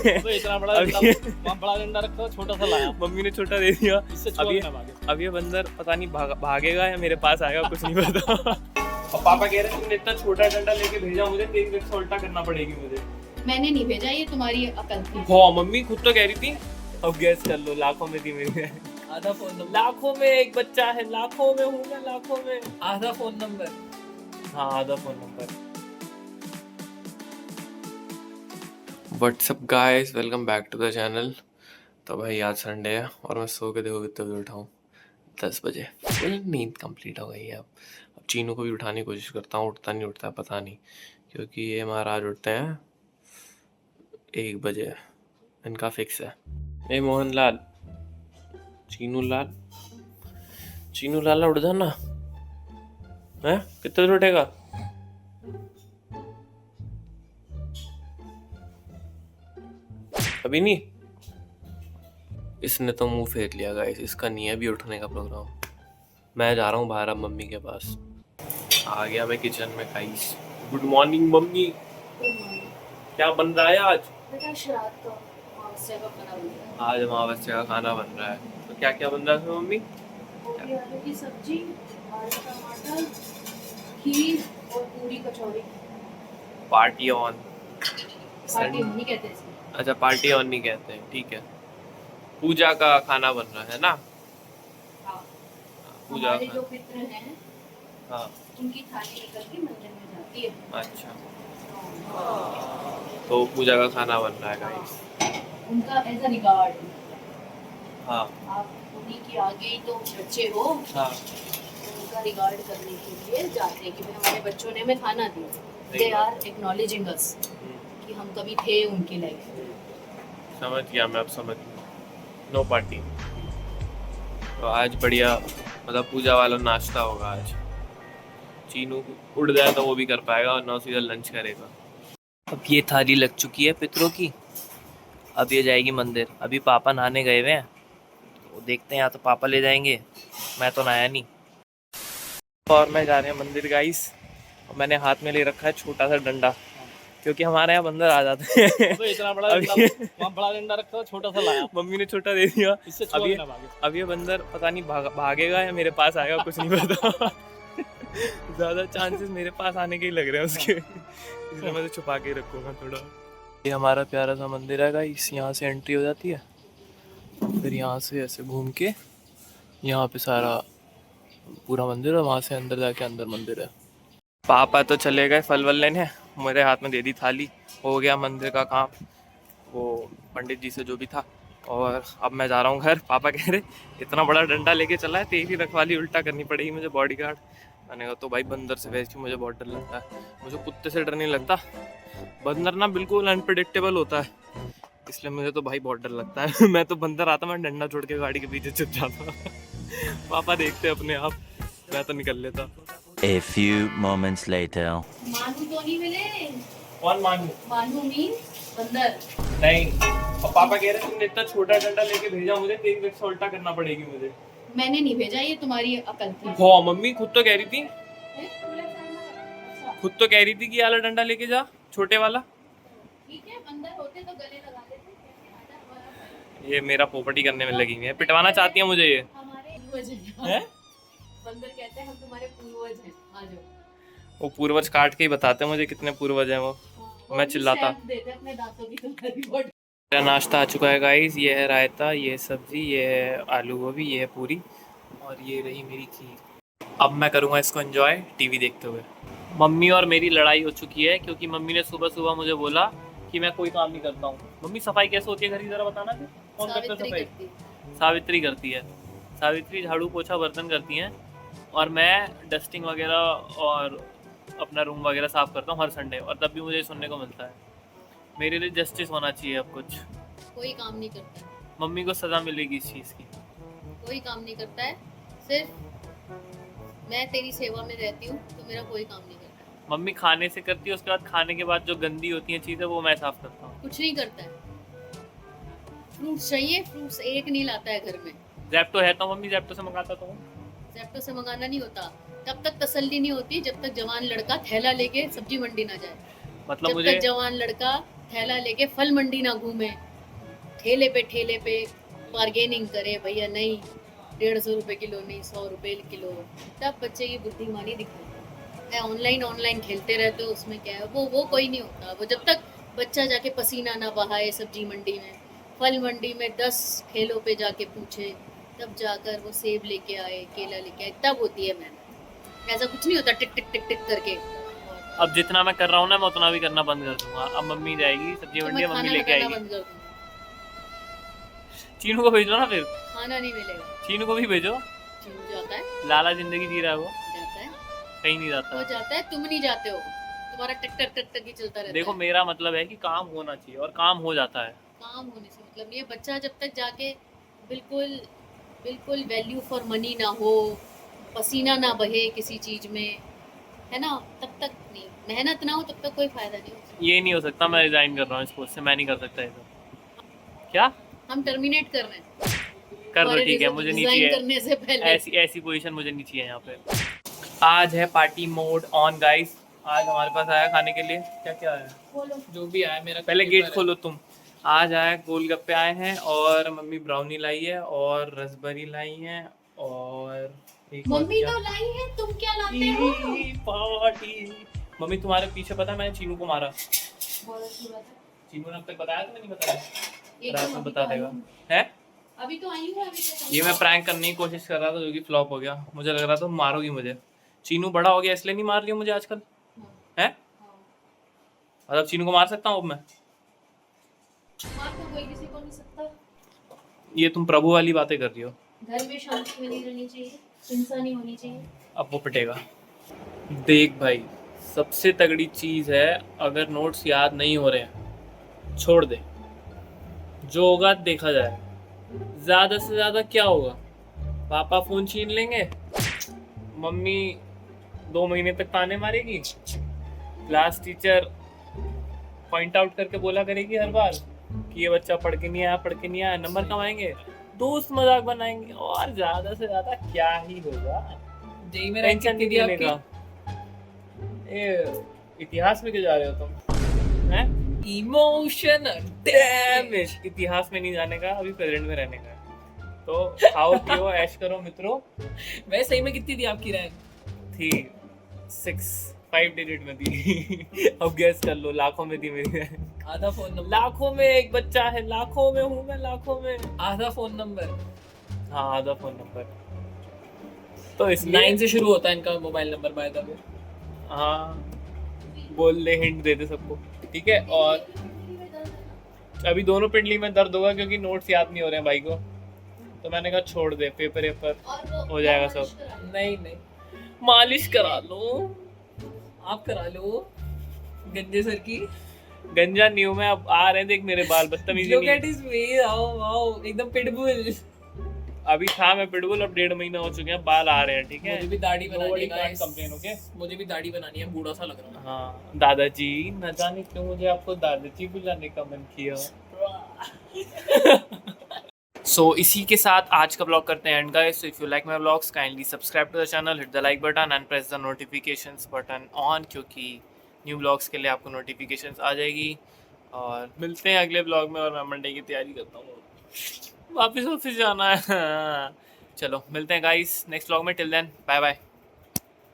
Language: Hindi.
इतना बड़ा बड़ा डंडा रखा, छोटा सा लाया। मम्मी ने छोटा दे दिया। अब ये बंदर पता नहीं भागेगा या मेरे पास आएगा, कुछ नहीं पता। और पापा कह रहे तुमने इतना छोटा डंडा लेके भेजा मुझे, 3 मिनट से उल्टा करना पड़ेगी मुझे। मैंने नहीं भेजा, ये तुम्हारी अकल थी। हाँ मम्मी खुद तो कह रही थी। अब गैस कर लो, लाखों में थी मेरी। आधा फोन नंबर, लाखों में एक बच्चा है, लाखों में हूँ मैं, लाखों में। आधा फोन नंबर। हाँ आधा phone number. What's up guys, welcome back to the channel. तो भाई आज संडे है और मैं सो के देखो कितने बजे उठाऊँ, 10 बजे। फुल नींद कंप्लीट हो गई है। अब चीनू को भी उठाने की कोशिश करता हूँ, उठता नहीं उठता पता नहीं, क्योंकि ये महाराज उठते हैं 1 बजे, इनका फिक्स है। ए मोहनलाल, चीनू लाल, चीनू लाला उठ जाना है। कितने बजे उठेगा? अभी नहीं। इसने तो मुंह फेर लिया गाइस, इसका नहीं है अभी उठने का प्रोग्राम। मैं जा रहा हूँ बाहर अब मम्मी के पास। आ गया मैं किचन में गाइस। Good morning mummy. क्या बन रहा है आज? बेटा श्राद्ध का अमावस्या का खाना बन रहा है। आज अमावस्या का खाना बन रहा है, तो क्या क्या बन रहा है मम्मी? गोभी आलू की सब्जी, आलू टमाटर, खीर और पूरी कचौरी। Party on. पार्टी नहीं कहते इसको। अच्छा पार्टी ऑन नहीं कहते हैं, ठीक है। पूजा का खाना बन रहा है ना? हाँ। पूजा हमारे का। जो पितृ हैं, हाँ उनकी थाली निकल के मंदिर में जाती है। अच्छा, तो पूजा का खाना बन रहा है गाइस। उनका एज अ रिगार्ड, हाँ आप उन्हीं के आगे ही तो बच्चे हो, हाँ। उनका रिगार्ड करने के लिए जाते हैं कि भाई हमारे बच्चों ने हमें खाना दिया। दे आर एक्नॉलेजिंग अस कि हम कभी थे उनकी लाइफ में। समझ गया मैं, अब समझ गया। No party. तो आज बढ़िया मतलब पूजा वाला नाश्ता होगा आज। चीनू उड़ जाए तो वो भी कर पाएगा, और 9 सीधा लंच करेगा। अब ये थाली लग चुकी है पितरों की, अब ये जाएगी मंदिर। अभी पापा नहाने गए हुए हैं, तो देखते हैं, या तो पापा ले जाएंगे, मैं तो नहाया नहीं। और मैं जा रहे हैं मंदिर गाइस। और मैंने हाथ में ले रखा है छोटा सा डंडा, क्योंकि हमारे यहाँ बंदर आ जाते हैं। इतना बड़ा बड़ा डंडा रखा, छोटा सा लाया। मम्मी ने छोटा दे दिया। इससे अब ये बंदर पता नहीं भागेगा या मेरे पास आएगा, कुछ नहीं पता। ज्यादा चांसेस मेरे पास आने के ही लग रहे हैं उसके, इसलिए मैं तो छुपा के रखूंगा थोड़ा। ये हमारा प्यारा सा मंदिर है गाइस, यहाँ से एंट्री हो जाती है, फिर यहाँ से ऐसे घूम के यहाँ पे सारा पूरा मंदिर है, वहाँ से अंदर जाके अंदर मंदिर है। पापा तो चले गए फल वल लेने, मेरे हाथ में दे दी थाली, हो गया मंदिर का काम, वो पंडित जी से जो भी था। और अब मैं जा रहा हूँ घर। पापा कह रहे इतना बड़ा डंडा लेके चला है, तेरी रखवाली उल्टा करनी पड़ेगी मुझे, बॉडीगार्ड। मैंने कहा तो भाई बंदर से वैसे मुझे बहुत डर लगता है, मुझे कुत्ते से डर नहीं लगता, बंदर ना बिल्कुल अनप्रेडिक्टेबल होता है, इसलिए मुझे तो भाई बहुत डर लगता है। मैं तो बंदर आता मैं डंडा छोड़ के गाड़ी के पीछे चुप जाता। पापा देखते अपने आप, मैं तो निकल लेता। A few moments later. मानू तो नहीं मिले। कौन मानू? मानू मीन्स बंदर। नहीं, और पापा कह रहे तुमने इतना छोटा डंडा लेके भेजा मुझे, 3 मिनट से उल्टा करना पड़ेगी मुझे। मैंने नहीं भेजा, ये तुम्हारी अकल थी। हाँ मम्मी खुद तो कह रही थी, अच्छा खुद तो कह रही थी कि ये वाला डंडा लेके जा, छोटे वाला। ठीक है, बंदर होते तो गले लगा देते। ये मेरा पोपटी करने में लगी हुई है, पिटवाना चाहती है मुझे ये। हमारे पूर्वज हैं? बंदर कहते हैं हम तुम्हारे पूर्वज हैं, आ जाओ। वो पूर्वज काट के ही बताते हैं मुझे कितने पूर्वज हैं वो। मैं चिल्लाता। देते अपने दांतों की तुम्हारी बॉडी। मेरा नाश्ता आ चुका है गाइस, ये है रायता, ये है सब्जी, ये है आलू गोभी, ये है पूरी, और ये रही मेरी खीर। अब मैं करूँगा इसको एंजॉय टीवी देखते हुए। मम्मी और मेरी लड़ाई हो चुकी है, क्योंकि मम्मी ने सुबह सुबह मुझे बोला कि मैं कोई काम नहीं करता हूँ। मम्मी सफाई कैसे होती है घर की, जरा बताना फिर। कौन करता है सफाई? सावित्री करती है। सावित्री झाड़ू पोछा बर्तन करती हैं, और मैं डस्टिंग वगैरह और अपना रूम वगैरह साफ़ करता हूँ हर संडे, और तब भी मुझे सुनने को मिलता है। मेरे लिए जस्टिस होना चाहिए अब कुछ। कोई काम नहीं करता है, मम्मी को सज़ा मिलेगी इस चीज़ की। कोई काम नहीं करता है, सिर्फ मैं तेरी सेवा में रहती हूँ तो मेरा कोई काम नहीं करता है। मम्मी खाने से करती है, उसके बाद खाने के बाद जो गंदी होती हैं चीज़ें वो मैं साफ़ करता हूँ। कुछ नहीं करता है। फ्रूट्स चाहिए, फ्रूट्स एक नहीं लाता है घर में। जैप्टो है तो मम्मी, जैप्टो से मंगाता तो हूँ। ज़ेप्टो से मंगाना नहीं होता, तब तक तसल्ली नहीं होती जब तक जवान लड़का थैला लेके सब्जी मंडी ना जाए। मतलब जब मुझे तक जवान लड़का थैला लेके फल मंडी ना घूमे, ठेले पे बार्गेनिंग करे, भैया नहीं 150 रुपए किलो नहीं 100 रुपए किलो, तब बच्चे की बुद्धिमानी दिखाते हैं। ऑनलाइन खेलते रहते हो, उसमें क्या है, वो कोई नहीं होता। वो जब तक बच्चा जाके पसीना ना बहाए सब्जी मंडी में, फल मंडी में 10 ठेलों पे जाके पूछे, तब जाकर वो सेब लेके आए, केला लेके आए, तब होती है मेहनत। ऐसा कुछ नहीं होता टिक टिक टिक टिक करके। अब जितना मैं कर रहा हूँ ना, मैं उतना भी करना बंद कर दूंगा। अब मम्मी जाएगी सब्जी तो मंडी, मैं मम्मी खाना लेके लगाना आएगी। बंद कर दूँ, चीनू को भेज दो ना फिर, खाना नहीं मिलेगा। चीनू को भी भेजो। चीनू जाता है, लाला जिंदगी जी रहा है वो, जाता है, कहीं नहीं जाता। वो जाता है, तुम नहीं जाते हो, तुम्हारा टक टक टक टक ही चलता रहता देखो है। मेरा मतलब है कि काम होना चाहिए, और काम हो जाता है। काम होने से मतलब नहीं है। बच्चा जब तक जाके बिल्कुल बिल्कुल वैल्यू फॉर मनी ना हो, पसीना ना बहे किसी चीज में, है ना, तब तक नहीं, मेहनत ना हो तब तक कोई फायदा नहीं होता। ये नहीं हो सकता, मैं रिजाइन कर रहा हूँ इस पोस्ट से, मैं नहीं कर सकता ये सब। क्या हम टर्मिनेट कर रहे हैं, कर दो, हमारे ठीक है, मुझे नहीं resign चाहिए करने से पहले। ऐसी पोजीशन, मुझे नहीं चाहिए यहाँ पे। आज है पार्टी मोड ऑन गाइस। आज हमारे पास आया खाने के लिए, क्या क्या आया, बोलो। जो भी आया मेरा पहले गेट खोलो तुम। आज आया गोलगप्पे आए हैं, और मम्मी ब्राउनी लाई है, और रसबरी लाई है, और एक और मम्मी क्या? तो लाई है, तुम क्या लाते हो? पार्टी। मम्मी तुम्हारे पीछे पता है मैंने चीनू को मारा। बहुत अच्छी बात है। चीनू ने अब तक बताया, तुम्हें नहीं बताया? एकदम रात में अभी बता तो आई देगा। हूँ। है अभी तो आई हूँ, अभी तो ये मैं प्रैंक करने की कोशिश कर रहा था, जो कि फ्लॉप हो गया। मुझे लग रहा था मारोगी मुझे। चीनू बड़ा हो गया इसलिए नहीं मार रही हो मुझे आजकल, है? मतलब चीनू को मार सकता हूँ अब मैं? मार तो कोई किसी को नहीं सकता। ये तुम प्रभु वाली बातें कर रही हो। घर में शांति बनी रहनी चाहिए, इंसानी होनी चाहिए। अब वो पिटेगा। देख भाई, सबसे तगड़ी चीज है, अगर नोट्स याद नहीं हो रहे हैं छोड़ दे, जो होगा देखा जाए। ज्यादा से ज्यादा क्या होगा, पापा फोन छीन लेंगे, मम्मी 2 महीने तक ताने मारेगी, क्लास टीचर पॉइंट आउट करके बोला करेगी हर बार कि ये बच्चा पढ़ के नहीं आया, नंबर कम आएंगे, दोस्त मजाक बनाएंगे, और ज्यादा से ज्यादा क्या ही होगा। जेई में टेंशन नहीं लेने का। ये इतिहास में क्यों जा रहे हो तुम, हैं? Emotion damage. इतिहास में नहीं जाने का, अभी प्रेजेंट में रहने का है। तो खाओ पियो ऐश करो मित्रों। वैसे सही में कितनी थी आपकी रैंक? थी 5 डिजिट में थी। अब गैस कर लो, लाखों में थी मेरी रैंक। आधा फोन नंबर, लाखों में एक बच्चा है, लाखों में हूँ मैं, लाखों में। आधा फोन नंबर हाँ, आधा फोन नंबर। तो इसलिए 9 से शुरू होता है इनका mobile number, by the way. हाँ, बोल दे, हिंट दे दे सबको, ठीक है। और अभी दोनों पिंडली में दर्द होगा क्योंकि नोट्स याद नहीं हो रहे हैं भाई को, तो मैंने कहा छोड़ दे, पेपर हो जाएगा सब। नहीं नहीं, मालिश करा लो। आप करा लो गंजे सर की। गंजा नहीं हूं मैं, अब आ रहे हैं, देख मेरे बाल बदतमीजी लुक नहीं। एट हिज फेस, आओ आओ, एकदम पिटबुल। अभी था मैं पिटबुल, अब 1.5 महीना हो चुके हैं, बाल आ रहे हैं, ठीक है। मुझे भी दाढ़ी बनानी Nobody है can't guys। complain, okay? मुझे भी दाढ़ी बनानी है, बूढ़ा सा लग रहा हूँ। हाँ दादाजी, न जाने क्यों मुझे आपको दादाजी बुलाने का मन किया। सो इसी के साथ आज का ब्लॉग करते हैं and guys. So if you like my vlogs kindly subscribe to the channel, hit the like button and press the notifications button on, क्योंकि न्यू ब्लॉग्स के लिए आपको नोटिफिकेशंस आ जाएगी। और मिलते हैं अगले ब्लॉग में, और मैं मंडे की तैयारी करता हूँ, वापस ऑफिस जाना है। चलो मिलते हैं गाइस नेक्स्ट ब्लॉग में, टिल देन बाय बाय।